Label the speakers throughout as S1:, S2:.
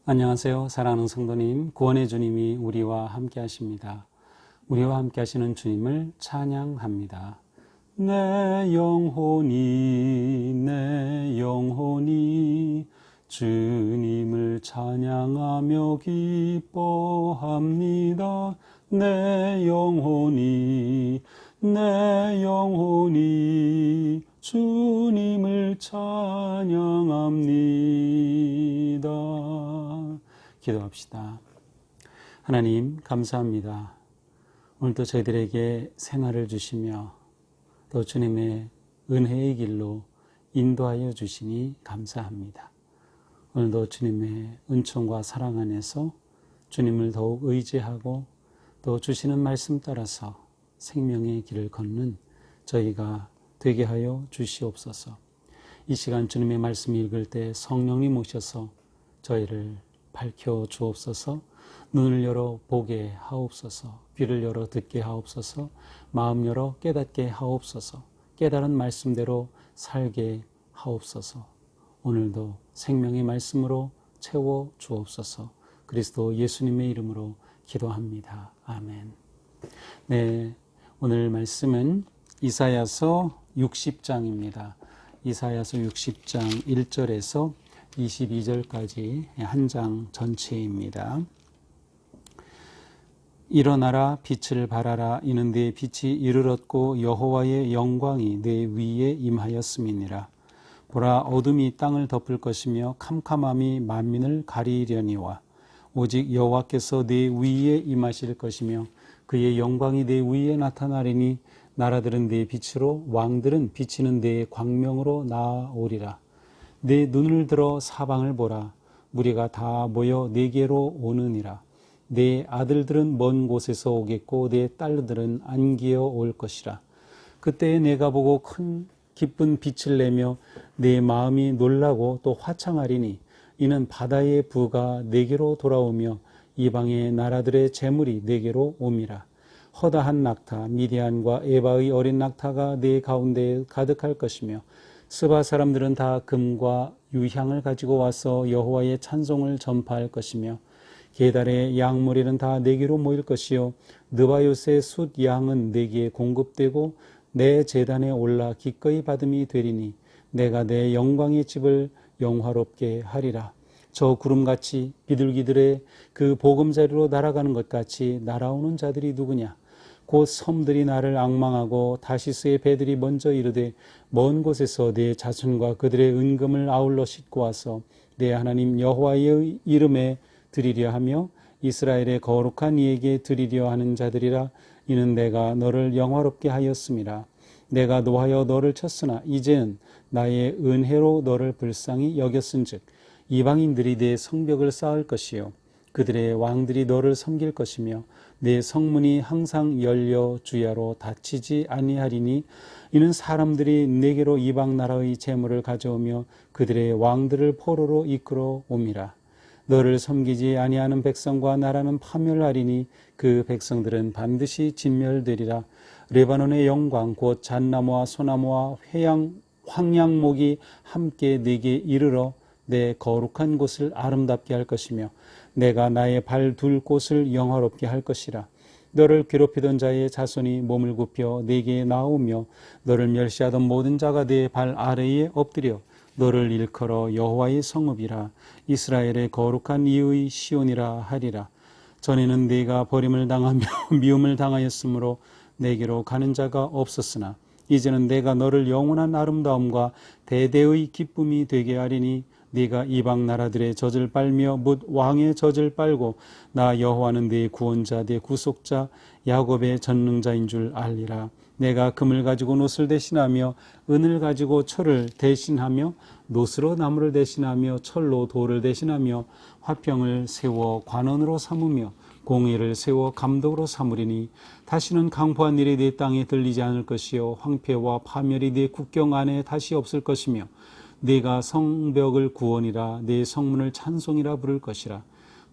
S1: 안녕하세요. 사랑하는 성도님, 구원의 주님이 우리와 함께 하십니다. 우리와 함께 하시는 주님을 찬양합니다. 내 영혼이 주님을 찬양하며 기뻐합니다. 내 영혼이 주님을 찬양합니다. 기도합시다. 하나님, 감사합니다. 오늘도 저희들에게 생활을 주시며 또 주님의 은혜의 길로 인도하여 주시니 감사합니다. 오늘도 주님의 은총과 사랑 안에서 주님을 더욱 의지하고 또 주시는 말씀 따라서 생명의 길을 걷는 저희가 되게 하여 주시옵소서. 이 시간 주님의 말씀 읽을 때 성령님 오셔서 저희를 밝혀 주옵소서. 눈을 열어 보게 하옵소서. 귀를 열어 듣게 하옵소서. 마음 열어 깨닫게 하옵소서. 깨달은 말씀대로 살게 하옵소서. 오늘도 생명의 말씀으로 채워 주옵소서. 그리스도 예수님의 이름으로 기도합니다. 아멘. 네, 오늘 말씀은 이사야서 60장입니다. 이사야서 60장 1절에서 22절까지 한 장 전체입니다. 일어나라, 빛을 발하라. 이는 네 빛이 이르렀고 여호와의 영광이 네 위에 임하였음이니라. 보라, 어둠이 땅을 덮을 것이며 캄캄함이 만민을 가리려니와 오직 여호와께서 네 위에 임하실 것이며 그의 영광이 네 위에 나타나리니 나라들은 네 빛으로 왕들은 비치는 네 광명으로 나아오리라. 내 눈을 들어 사방을 보라. 무리가 다 모여 네게로 오느니라. 내 아들들은 먼 곳에서 오겠고 내 딸들은 안기어 올 것이라. 그때에 내가 보고 큰 기쁜 빛을 내며 내 마음이 놀라고 또 화창하리니 이는 바다의 부가 네게로 돌아오며 이방의 나라들의 재물이 네게로 옴이라. 허다한 낙타 미디안과 에바의 어린 낙타가 네 가운데에 가득할 것이며 스바 사람들은 다 금과 유향을 가지고 와서 여호와의 찬송을 전파할 것이며 게달의 양무리는 다 네게로 모일 것이요 느바요스의 숫 양은 네게 공급되고 내 제단에 올라 기꺼이 받음이 되리니 내가 내 영광의 집을 영화롭게 하리라. 저 구름같이 비둘기들의 그 보금자리로 날아가는 것 같이 날아오는 자들이 누구냐? 곧 섬들이 나를 앙망하고 다시스의 배들이 먼저 이르되 먼 곳에서 내 자손과 그들의 은금을 아울러 싣고 와서 내 하나님 여호와의 이름에 드리려 하며 이스라엘의 거룩한 이에게 드리려 하는 자들이라. 이는 내가 너를 영화롭게 하였음이라. 내가 노하여 너를 쳤으나 이제는 나의 은혜로 너를 불쌍히 여겼은즉 이방인들이 내 성벽을 쌓을 것이요 그들의 왕들이 너를 섬길 것이며 내 성문이 항상 열려 주야로 닫히지 아니하리니 이는 사람들이 내게로 이방 나라의 재물을 가져오며 그들의 왕들을 포로로 이끌어 옴이라. 너를 섬기지 아니하는 백성과 나라는 파멸하리니 그 백성들은 반드시 진멸되리라. 레바논의 영광 곧 잣나무와 소나무와 황양목이 함께 네게 이르러 내 거룩한 곳을 아름답게 할 것이며 내가 나의 발 둘 곳을 영화롭게 할 것이라. 너를 괴롭히던 자의 자손이 몸을 굽혀 네게 나오며 너를 멸시하던 모든 자가 네 발 아래에 엎드려 너를 일컬어 여호와의 성읍이라 이스라엘의 거룩한 이의 시온이라 하리라. 전에는 네가 버림을 당하며 미움을 당하였으므로 내게로 가는 자가 없었으나 이제는 내가 너를 영원한 아름다움과 대대의 기쁨이 되게 하리니 네가 이방 나라들의 젖을 빨며 뭇 왕의 젖을 빨고 나 여호와는 네 구원자 네 구속자 야곱의 전능자인 줄 알리라. 내가 금을 가지고 놋을 대신하며 은을 가지고 철을 대신하며 놋으로 나무를 대신하며 철로 돌을 대신하며 화평을 세워 관원으로 삼으며 공의를 세워 감독으로 삼으리니 다시는 강포한 일이 네 땅에 들리지 않을 것이요 황폐와 파멸이 네 국경 안에 다시 없을 것이며 네가 성벽을 구원이라 네 성문을 찬송이라 부를 것이라.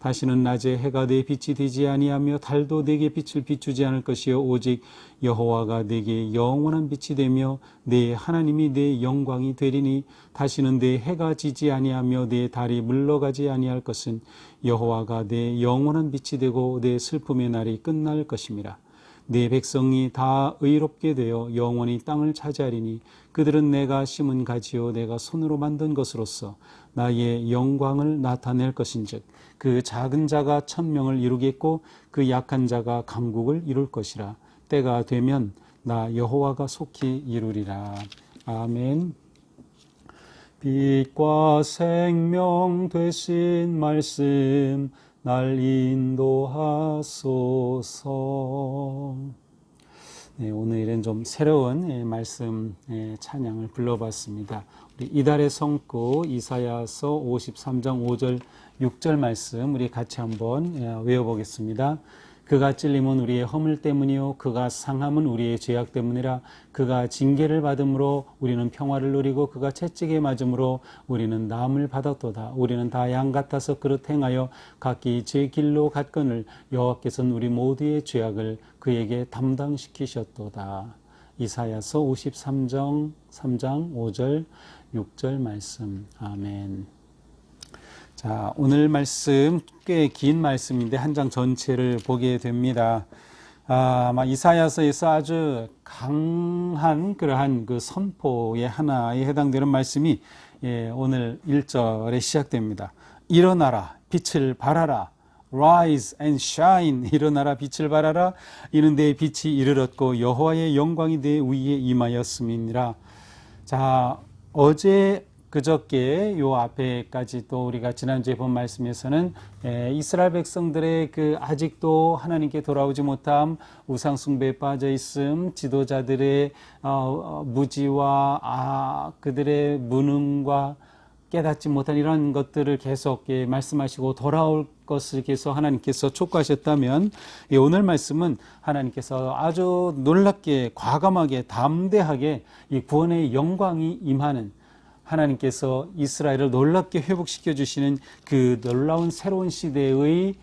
S1: 다시는 낮에 해가 내 빛이 되지 아니하며 달도 내게 빛을 비추지 않을 것이요 오직 여호와가 내게 영원한 빛이 되며 내 하나님이 내 영광이 되리니 다시는 내 해가 지지 아니하며 내 달이 물러가지 아니할 것은 여호와가 내 영원한 빛이 되고 내 슬픔의 날이 끝날 것임이라. 내 백성이 다 의롭게 되어 영원히 땅을 차지하리니 그들은 내가 심은 가지요 내가 손으로 만든 것으로서 나의 영광을 나타낼 것인즉 그 작은 자가 천명을 이루겠고 그 약한 자가 강국을 이룰 것이라. 때가 되면 나 여호와가 속히 이루리라. 아멘. 빛과 생명 되신 말씀 날 인도하소서. 네, 오늘은 좀 새로운 말씀 찬양을 불러봤습니다. 우리 이달의 성구 이사야서 53장 5절 6절 말씀 우리 같이 한번 외워보겠습니다. 그가 찔림은 우리의 허물 때문이요 그가 상함은 우리의 죄악 때문이라. 그가 징계를 받음으로 우리는 평화를 누리고 그가 채찍에 맞음으로 우리는 나음을 받았도다. 우리는 다 양 같아서 그릇 행하여 각기 제 길로 갔거늘 여호와께서는 우리 모두의 죄악을 그에게 담당시키셨도다. 이사야서 53장 3장 5절 6절 말씀. 아멘. 자, 오늘 말씀 꽤 긴 말씀인데 한 장 전체를 보게 됩니다. 아마 이사야서에서 아주 강한 그러한 그 선포의 하나에 해당되는 말씀이 오늘 1절에 시작됩니다. 일어나라, 빛을 발하라. Rise and shine. 일어나라, 빛을 발하라. 이는 내 빛이 이르렀고 여호와의 영광이 내 위에 임하였음이니라. 자, 어제 그저께 요 앞에까지 또 우리가 지난주에 본 말씀에서는 이스라엘 백성들의 그 아직도 하나님께 돌아오지 못함, 우상 숭배에 빠져 있음, 지도자들의 무지와 그들의 무능과 깨닫지 못한 이런 것들을 계속 말씀하시고 돌아올 것을 계속 하나님께서 촉구하셨다면, 오늘 말씀은 하나님께서 아주 놀랍게 과감하게 담대하게 이 구원의 영광이 임하는, 하나님께서 이스라엘을 놀랍게 회복시켜 주시는 그 놀라운 새로운 시대의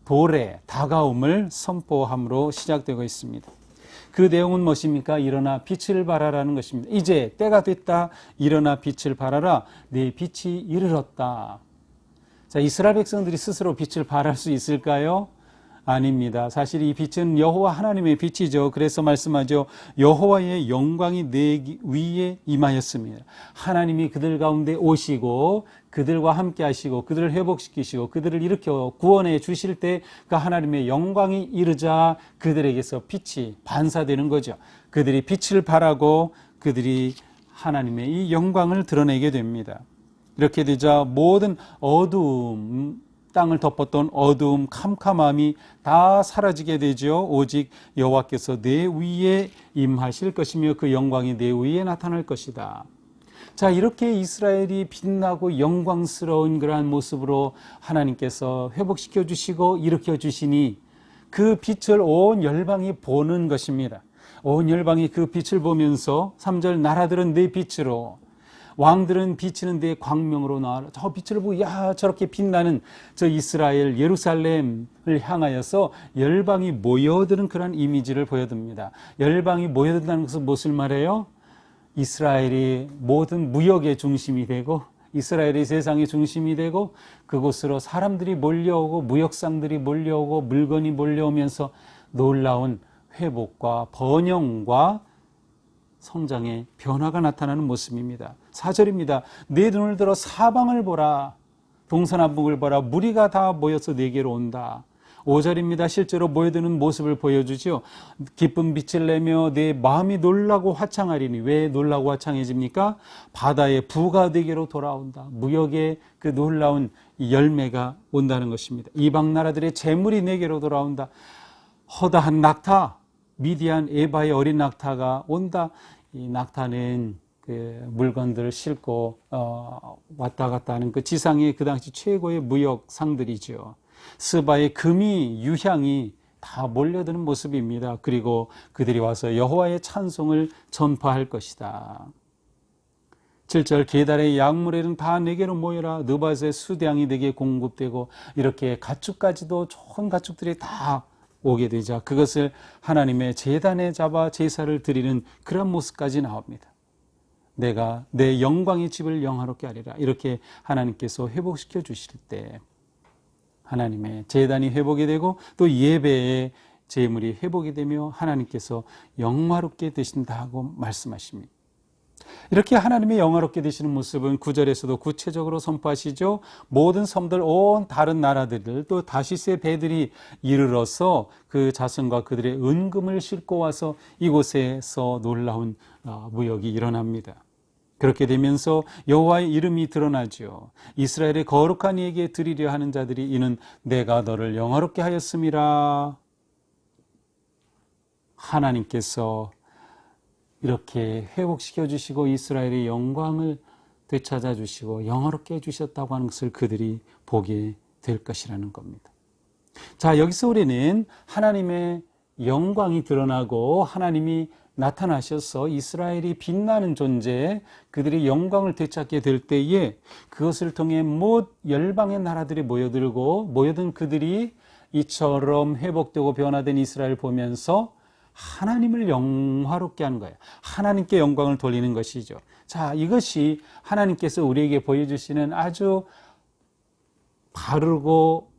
S1: 도래, 다가옴을 선포함으로 시작되고 있습니다. 그 내용은 무엇입니까? 일어나 빛을 발하라는 것입니다. 이제 때가 됐다. 일어나 빛을 발하라. 내 빛이 이르렀다. 자, 이스라엘 백성들이 스스로 빛을 발할 수 있을까요? 아닙니다. 사실 이 빛은 여호와 하나님의 빛이죠. 그래서 말씀하죠. 여호와의 영광이 내 위에 임하였습니다. 하나님이 그들 가운데 오시고 그들과 함께 하시고 그들을 회복시키시고 그들을 일으켜 구원해 주실 때 그 하나님의 영광이 이르자 그들에게서 빛이 반사되는 거죠. 그들이 빛을 발하고 그들이 하나님의 이 영광을 드러내게 됩니다. 이렇게 되자 모든 어두움, 땅을 덮었던 어두움, 캄캄함이 다 사라지게 되죠. 오직 여호와께서 내 위에 임하실 것이며 그 영광이 내 위에 나타날 것이다. 자, 이렇게 이스라엘이 빛나고 영광스러운 그러한 모습으로 하나님께서 회복시켜 주시고 일으켜 주시니 그 빛을 온 열방이 보는 것입니다. 온 열방이 그 빛을 보면서 3절 나라들은 내 빛으로, 왕들은 비치는 데 광명으로 나와라. 저 빛을 보고 야, 저렇게 빛나는 저 이스라엘 예루살렘을 향하여서 열방이 모여드는 그런 이미지를 보여듭니다. 열방이 모여든다는 것은 무엇을 말해요? 이스라엘이 모든 무역의 중심이 되고 이스라엘이 세상의 중심이 되고 그곳으로 사람들이 몰려오고 무역상들이 몰려오고 물건이 몰려오면서 놀라운 회복과 번영과 성장의 변화가 나타나는 모습입니다. 4절입니다. 내 눈을 들어 사방을 보라. 동서남북을 보라. 무리가 다 모여서 내게로 온다. 5절입니다. 실제로 모여드는 모습을 보여주죠. 기쁜 빛을 내며 내 마음이 놀라고 화창하리니. 왜 놀라고 화창해집니까? 바다의 부가 내게로 돌아온다. 무역의 그 놀라운 열매가 온다는 것입니다. 이방 나라들의 재물이 내게로 돌아온다. 허다한 낙타, 미디안 에바의 어린 낙타가 온다. 이 낙타는 그 물건들을 싣고 왔다 갔다 하는 그 지상의 그 당시 최고의 무역상들이죠. 스바의 금이, 유향이 다 몰려드는 모습입니다. 그리고 그들이 와서 여호와의 찬송을 전파할 것이다. 7절 게달의 약물에는 다 내게로 모여라. 느밧의 수량이 내게 공급되고 이렇게 가축까지도 좋은 가축들이 다 오게 되자 그것을 하나님의 제단에 잡아 제사를 드리는 그런 모습까지 나옵니다. 내가 내 영광의 집을 영화롭게 하리라. 이렇게 하나님께서 회복시켜 주실 때 하나님의 제단이 회복이 되고 또 예배의 제물이 회복이 되며 하나님께서 영화롭게 되신다고 말씀하십니다. 이렇게 하나님의 영화롭게 되시는 모습은 9절에서도 구체적으로 선포하시죠. 모든 섬들 온 다른 나라들 또 다시스의 배들이 이르러서 그 자손과 그들의 은금을 싣고 와서 이곳에서 놀라운 무역이 일어납니다. 그렇게 되면서 여호와의 이름이 드러나죠. 이스라엘의 거룩한 이에게 드리려 하는 자들이 이는 내가 너를 영화롭게 하였음이라. 하나님께서 이렇게 회복시켜 주시고 이스라엘의 영광을 되찾아 주시고 영화롭게 해주셨다고 하는 것을 그들이 보게 될 것이라는 겁니다. 자, 여기서 우리는 하나님의 영광이 드러나고 하나님이 나타나셔서 이스라엘이 빛나는 존재, 그들이 영광을 되찾게 될 때에 그것을 통해 모든 열방의 나라들이 모여든 그들이 이처럼 회복되고 변화된 이스라엘을 보면서 하나님을 영화롭게 하는 거예요. 하나님께 영광을 돌리는 것이죠. 자, 이것이 하나님께서 우리에게 보여주시는 아주 바르고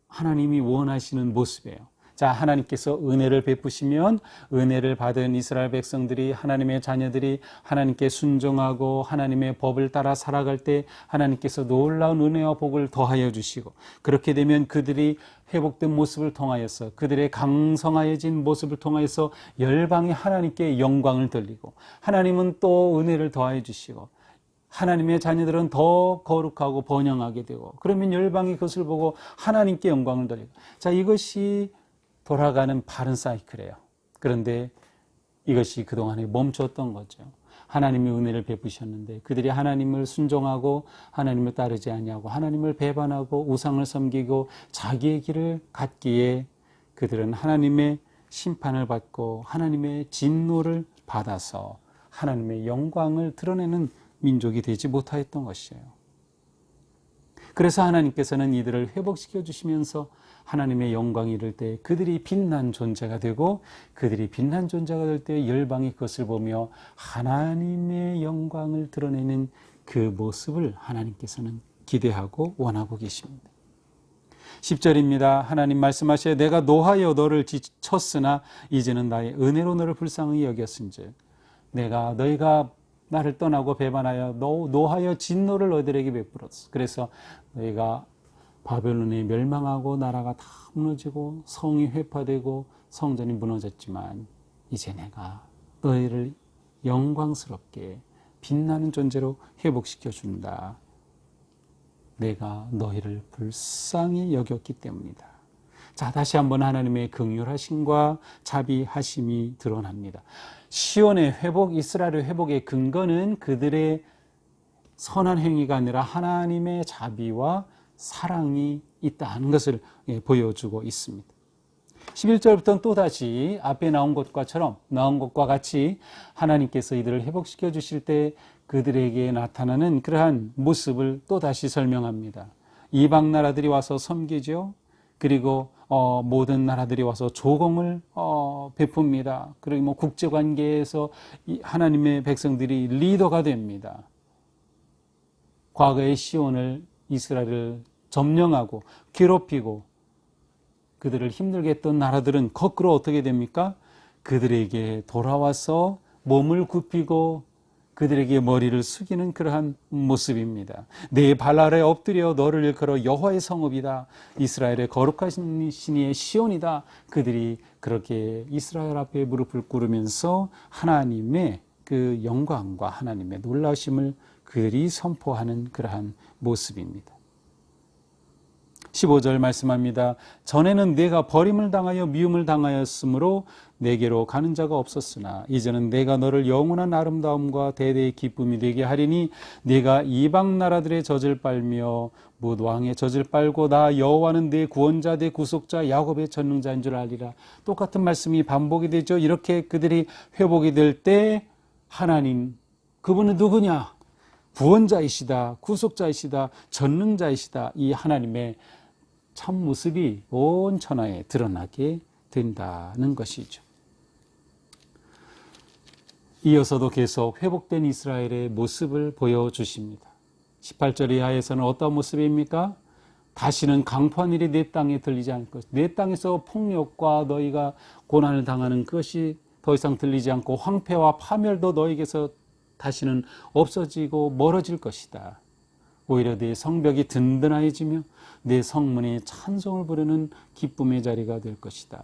S1: 하나님이 원하시는 모습이에요. 자, 하나님께서 은혜를 베푸시면 은혜를 받은 이스라엘 백성들이 하나님의 자녀들이 하나님께 순종하고 하나님의 법을 따라 살아갈 때 하나님께서 놀라운 은혜와 복을 더하여 주시고 그렇게 되면 그들이 회복된 모습을 통하여서 그들의 강성하여진 모습을 통하여서 열방이 하나님께 영광을 돌리고 하나님은 또 은혜를 더하여 주시고 하나님의 자녀들은 더 거룩하고 번영하게 되고 그러면 열방이 그것을 보고 하나님께 영광을 돌리고 자, 이것이 돌아가는 바른 사이클이에요. 그런데 이것이 그동안에 멈췄던 거죠. 하나님이 은혜를 베푸셨는데 그들이 하나님을 순종하고 하나님을 따르지 아니하고 하나님을 배반하고 우상을 섬기고 자기의 길을 갔기에 그들은 하나님의 심판을 받고 하나님의 진노를 받아서 하나님의 영광을 드러내는 민족이 되지 못하였던 것이에요. 그래서 하나님께서는 이들을 회복시켜 주시면서 하나님의 영광이 이를 때 그들이 빛난 존재가 되고 그들이 빛난 존재가 될 때 열방이 그것을 보며 하나님의 영광을 드러내는 그 모습을 하나님께서는 기대하고 원하고 계십니다. 10절입니다. 하나님 말씀하시되 내가 노하여 너를 쳤으나 이제는 나의 은혜로 너를 불쌍히 여겼은즉 내가 너희가 나를 떠나고 배반하여 노하여 진노를 너희들에게 베풀었어. 그래서 너희가 바벨론이 멸망하고 나라가 다 무너지고 성이 회파되고 성전이 무너졌지만 이제 내가 너희를 영광스럽게 빛나는 존재로 회복시켜 준다. 내가 너희를 불쌍히 여겼기 때문이다. 자, 다시 한번 하나님의 긍휼하심과 자비하심이 드러납니다. 시온의 회복, 이스라엘의 회복의 근거는 그들의 선한 행위가 아니라 하나님의 자비와 사랑이 있다는 것을 보여주고 있습니다. 11절부터는 또다시 앞에 나온 것과 같이 하나님께서 이들을 회복시켜 주실 때 그들에게 나타나는 그러한 모습을 또다시 설명합니다. 이방 나라들이 와서 섬기죠. 그리고 모든 나라들이 와서 조공을 베풉니다. 그리고 국제관계에서 하나님의 백성들이 리더가 됩니다. 과거의 시온을 이스라엘을 점령하고 괴롭히고 그들을 힘들게 했던 나라들은 거꾸로 어떻게 됩니까? 그들에게 돌아와서 몸을 굽히고 그들에게 머리를 숙이는 그러한 모습입니다. 내 발 아래 엎드려 너를 일컬어 여호와의 성읍이다. 이스라엘의 거룩하신 신의 시온이다. 그들이 그렇게 이스라엘 앞에 무릎을 꿇으면서 하나님의 그 영광과 하나님의 놀라심을 그들이 선포하는 그러한 모습입니다. 15절 말씀합니다. 전에는 내가 버림을 당하여 미움을 당하였으므로 내게로 가는 자가 없었으나 이제는 내가 너를 영원한 아름다움과 대대의 기쁨이 되게 하리니 네가 이방 나라들의 젖을 빨며 뭇 왕의 젖을 빨고 나 여호와는 내 구원자 내 구속자 야곱의 전능자인 줄 알리라. 똑같은 말씀이 반복이 되죠. 이렇게 그들이 회복이 될 때 하나님 그분은 누구냐? 구원자이시다, 구속자이시다, 전능자이시다, 이 하나님의 참 모습이 온 천하에 드러나게 된다는 것이죠. 이어서도 계속 회복된 이스라엘의 모습을 보여주십니다. 18절 이하에서는 어떤 모습입니까? 다시는 강포한 일이 내 땅에 들리지 않을 것. 내 땅에서 폭력과 너희가 고난을 당하는 것이 더 이상 들리지 않고 황폐와 파멸도 너희에게서 다시는 없어지고 멀어질 것이다. 오히려 내 성벽이 든든해지며 내 성문이 찬송을 부르는 기쁨의 자리가 될 것이다.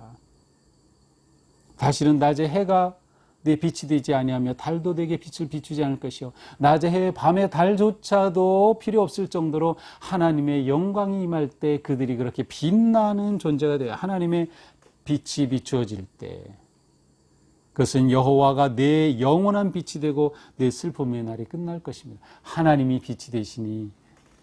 S1: 다시는 낮에 해가 내 빛이 되지 아니하며 달도 내게 빛을 비추지 않을 것이요 낮에 해 밤에 달조차도 필요 없을 정도로 하나님의 영광이 임할 때 그들이 그렇게 빛나는 존재가 돼요. 하나님의 빛이 비추어질 때 그것은 여호와가 내 영원한 빛이 되고 내 슬픔의 날이 끝날 것입니다. 하나님이 빛이 되시니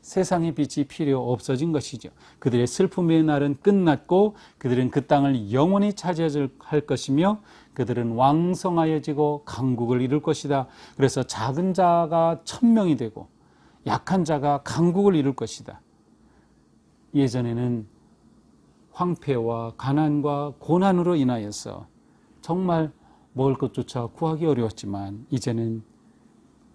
S1: 세상의 빛이 필요 없어진 것이죠. 그들의 슬픔의 날은 끝났고 그들은 그 땅을 영원히 차지할 것이며 그들은 왕성하여지고 강국을 이룰 것이다. 그래서 작은 자가 1000명이 되고 약한 자가 강국을 이룰 것이다. 예전에는 황폐와 가난과 고난으로 인하여서 정말 먹을 것조차 구하기 어려웠지만 이제는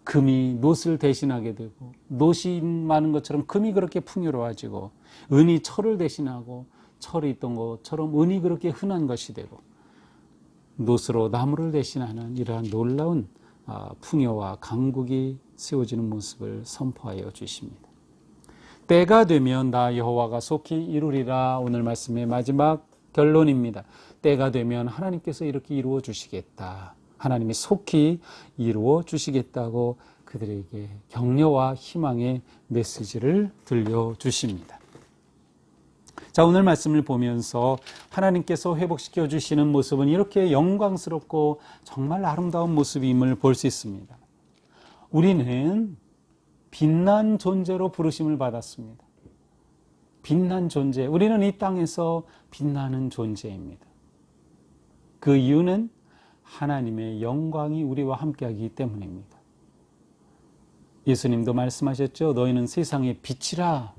S1: 금이 놋을 대신하게 되고 놋이 많은 것처럼 금이 그렇게 풍요로워지고 은이 철을 대신하고 철이 있던 것처럼 은이 그렇게 흔한 것이 되고 놋으로 나무를 대신하는 이러한 놀라운 풍요와 강국이 세워지는 모습을 선포하여 주십니다. 때가 되면 나 여호와가 속히 이루리라. 오늘 말씀의 마지막 결론입니다. 때가 되면 하나님께서 이렇게 이루어 주시겠다. 하나님이 속히 이루어 주시겠다고 그들에게 격려와 희망의 메시지를 들려주십니다. 자, 오늘 말씀을 보면서 하나님께서 회복시켜 주시는 모습은 이렇게 영광스럽고 정말 아름다운 모습임을 볼 수 있습니다. 우리는 빛난 존재로 부르심을 받았습니다. 빛난 존재, 우리는 이 땅에서 빛나는 존재입니다. 그 이유는 하나님의 영광이 우리와 함께하기 때문입니다. 예수님도 말씀하셨죠. 너희는 세상의 빛이라.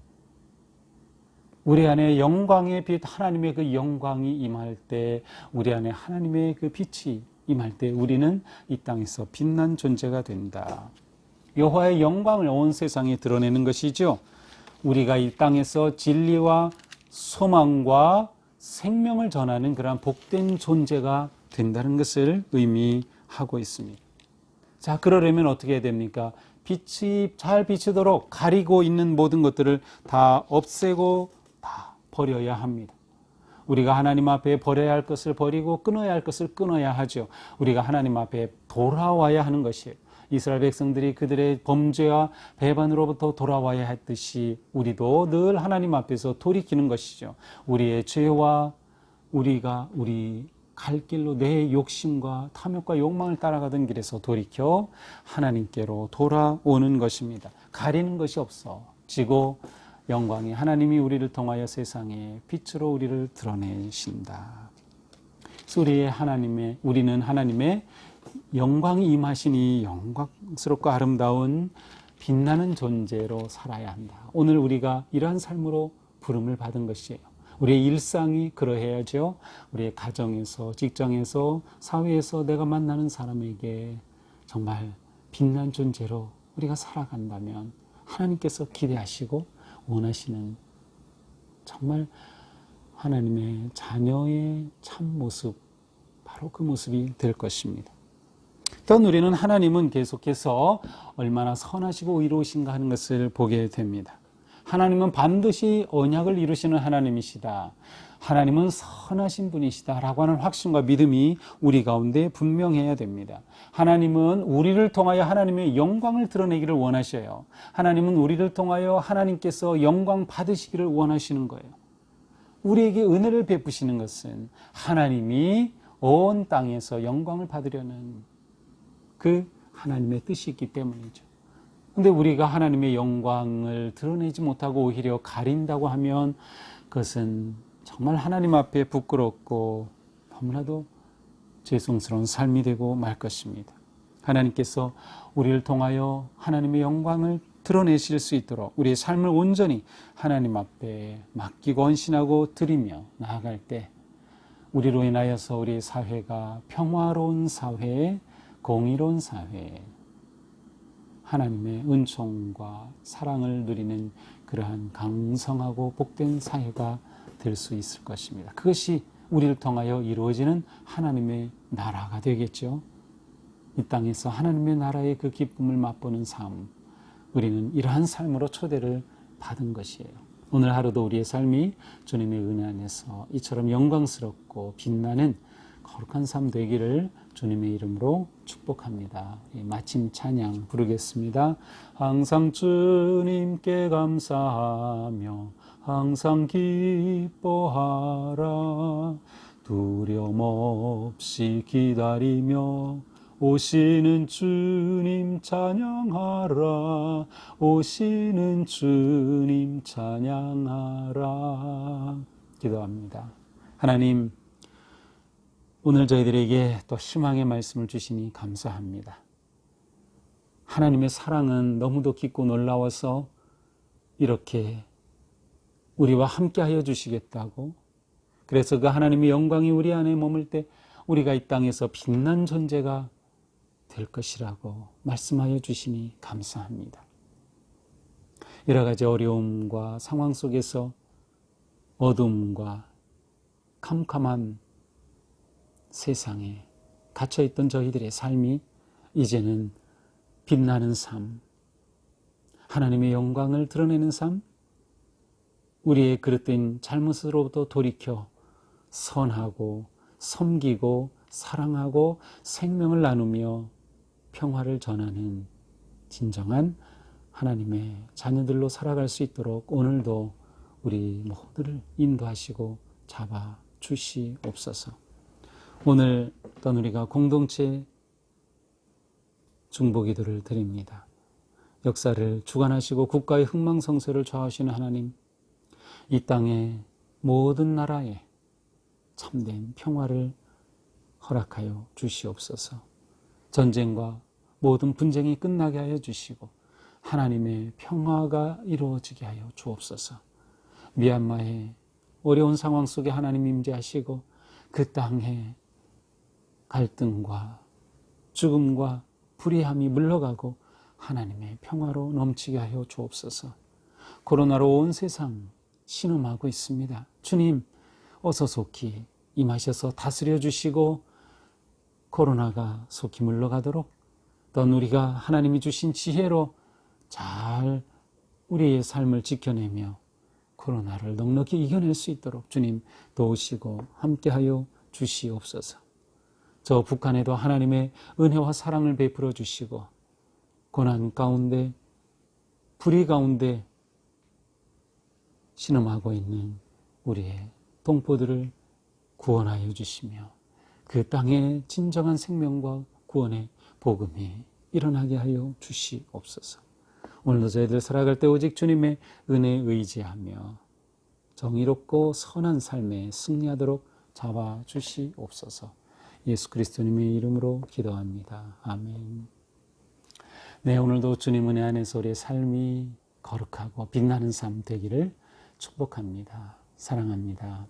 S1: 우리 안에 영광의 빛, 하나님의 그 영광이 임할 때, 우리 안에 하나님의 그 빛이 임할 때 우리는 이 땅에서 빛난 존재가 된다. 여호와의 영광을 온 세상에 드러내는 것이죠. 우리가 이 땅에서 진리와 소망과 생명을 전하는 그러한 복된 존재가 된다는 것을 의미하고 있습니다. 자, 그러려면 어떻게 해야 됩니까? 빛이 잘 비추도록 가리고 있는 모든 것들을 다 없애고 다 버려야 합니다. 우리가 하나님 앞에 버려야 할 것을 버리고 끊어야 할 것을 끊어야 하죠. 우리가 하나님 앞에 돌아와야 하는 것이에요. 이스라엘 백성들이 그들의 범죄와 배반으로부터 돌아와야 했듯이 우리도 늘 하나님 앞에서 돌이키는 것이죠. 우리의 죄와 우리가 우리 갈 길로 내 욕심과 탐욕과 욕망을 따라가던 길에서 돌이켜 하나님께로 돌아오는 것입니다. 가리는 것이 없어지고 영광이 하나님이 우리를 통하여 세상에 빛으로 우리를 드러내신다. 그래서 우리는 하나님의 영광이 임하시니 영광스럽고 아름다운 빛나는 존재로 살아야 한다. 오늘 우리가 이러한 삶으로 부름을 받은 것이에요. 우리의 일상이 그러해야죠. 우리의 가정에서, 직장에서, 사회에서 내가 만나는 사람에게 정말 빛난 존재로 우리가 살아간다면 하나님께서 기대하시고 원하시는 정말 하나님의 자녀의 참 모습, 바로 그 모습이 될 것입니다. 또 우리는 하나님은 계속해서 얼마나 선하시고 의로우신가 하는 것을 보게 됩니다. 하나님은 반드시 언약을 이루시는 하나님이시다. 하나님은 선하신 분이시다 라고 하는 확신과 믿음이 우리 가운데 분명해야 됩니다. 하나님은 우리를 통하여 하나님의 영광을 드러내기를 원하셔요. 하나님은 우리를 통하여 하나님께서 영광 받으시기를 원하시는 거예요. 우리에게 은혜를 베푸시는 것은 하나님이 온 땅에서 영광을 받으려는 그 하나님의 뜻이 있기 때문이죠. 그런데 우리가 하나님의 영광을 드러내지 못하고 오히려 가린다고 하면 그것은 정말 하나님 앞에 부끄럽고 너무나도 죄송스러운 삶이 되고 말 것입니다. 하나님께서 우리를 통하여 하나님의 영광을 드러내실 수 있도록 우리의 삶을 온전히 하나님 앞에 맡기고 헌신하고 드리며 나아갈 때 우리로 인하여서 우리 사회가 평화로운 사회, 공의로운 사회, 하나님의 은총과 사랑을 누리는 그러한 강성하고 복된 사회가 될 수 있을 것입니다. 그것이 우리를 통하여 이루어지는 하나님의 나라가 되겠죠. 이 땅에서 하나님의 나라의 그 기쁨을 맛보는 삶, 우리는 이러한 삶으로 초대를 받은 것이에요. 오늘 하루도 우리의 삶이 주님의 은혜 안에서 이처럼 영광스럽고 빛나는 거룩한 삶 되기를 주님의 이름으로 축복합니다. 마침 찬양 부르겠습니다. 항상 주님께 감사하며 항상 기뻐하라. 두려움 없이 기다리며 오시는 주님 찬양하라. 오시는 주님 찬양하라. 기도합니다. 하나님, 오늘 저희들에게 또 희망의 말씀을 주시니 감사합니다. 하나님의 사랑은 너무도 깊고 놀라워서 이렇게 우리와 함께하여 주시겠다고, 그래서 그 하나님의 영광이 우리 안에 머물 때 우리가 이 땅에서 빛난 존재가 될 것이라고 말씀하여 주시니 감사합니다. 여러 가지 어려움과 상황 속에서 어둠과 캄캄한 세상에 갇혀있던 저희들의 삶이 이제는 빛나는 삶, 하나님의 영광을 드러내는 삶, 우리의 그릇된 잘못으로부터 돌이켜 선하고 섬기고 사랑하고 생명을 나누며 평화를 전하는 진정한 하나님의 자녀들로 살아갈 수 있도록 오늘도 우리 모두를 인도하시고 잡아주시옵소서. 오늘 어떤 우리가 공동체 중보기도를 드립니다. 역사를 주관하시고 국가의 흥망성쇠를 좌우하시는 하나님, 이 땅의 모든 나라에 참된 평화를 허락하여 주시옵소서. 전쟁과 모든 분쟁이 끝나게 하여 주시고 하나님의 평화가 이루어지게 하여 주옵소서. 미얀마의 어려운 상황 속에 하나님 임재하시고 그 땅에 갈등과 죽음과 불의함이 물러가고 하나님의 평화로 넘치게 하여 주옵소서. 코로나로 온 세상 신음하고 있습니다. 주님, 어서 속히 임하셔서 다스려 주시고 코로나가 속히 물러가도록 또 우리가 하나님이 주신 지혜로 잘 우리의 삶을 지켜내며 코로나를 넉넉히 이겨낼 수 있도록 주님 도우시고 함께하여 주시옵소서. 저 북한에도 하나님의 은혜와 사랑을 베풀어 주시고 고난 가운데 불의 가운데 신음하고 있는 우리의 동포들을 구원하여 주시며 그 땅에 진정한 생명과 구원의 복음이 일어나게 하여 주시옵소서. 오늘도 저희들 살아갈 때 오직 주님의 은혜에 의지하며 정의롭고 선한 삶에 승리하도록 잡아주시옵소서. 예수 그리스도님의 이름으로 기도합니다. 아멘. 네, 오늘도 주님 은혜 안에서 우리의 삶이 거룩하고 빛나는 삶 되기를 축복합니다. 사랑합니다.